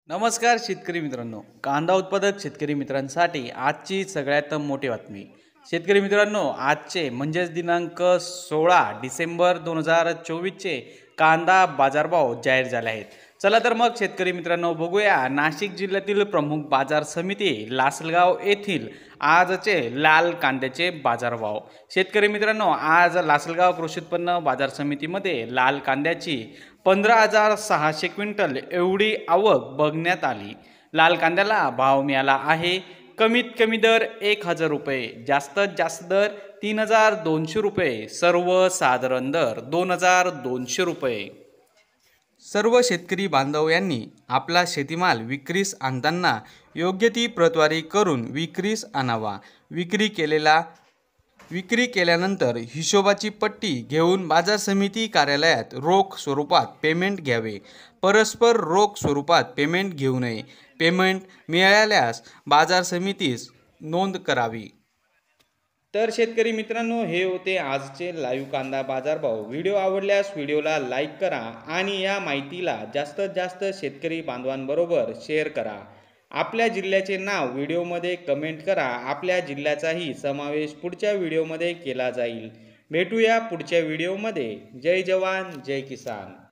नमस्कार शेतकरी मित्रांनो, कांदा उत्पादक शेतकरी मित्रांसाठी आजची सगळ्यात मोठी बातमी. शेतकरी मित्रांनो, आजचे म्हणजेच दिनांक 16 डिसेंबर 2024चे कांदा बाजारभाव जाहीर झाले आहेत. चला तर मग शेतकरी मित्रांनो बघूया नाशिक जिल्ह्यातील प्रमुख बाजार समिती लासलगाव येथील आजचे लाल कांद्याचे बाजारभाव. शेतकरी मित्रांनो, आज लासलगाव कृषी उत्पन्न बाजार समितीमध्ये लाल कांद्याची 15,600 क्विंटल एवढी आवक बघण्यात आली. लाल कांद्याला भाव मिळाला आहे कमीत कमी दर 1,000 रुपये, जास्तीत जास्त दर 3,200 रुपये, सर्वसाधारण दर 2,200 रुपये. सर्व शेतकरी बांधव यांनी आपला शेतीमाल विक्रीस आणताना योग्य ती प्रतवारी करून विक्रीस आणावा. विक्री केल्यानंतर हिशोबाची पट्टी घेऊन बाजार समिती कार्यालयात रोख स्वरूपात पेमेंट घ्यावे. परस्पर रोख स्वरूपात पेमेंट घेऊ नये. पेमेंट मिळाल्यास बाजार समितीस नोंद करावी. तर शेतकरी मित्रांनो, हे होते आजचे लाईव्ह कांदा बाजारभाव. व्हिडिओ आवडल्यास व्हिडिओला लाईक करा आणि या माहितीला जास्तीत जास्त शेतकरी बांधवांबरोबर शेअर करा. आपल्या जिल्ह्याचे नाव व्हिडिओमध्ये कमेंट करा. आपल्या जिल्ह्याचाही समावेश पुढच्या व्हिडिओमध्ये केला जाईल. भेटूया पुढच्या व्हिडिओमध्ये. जय जवान जय किसान.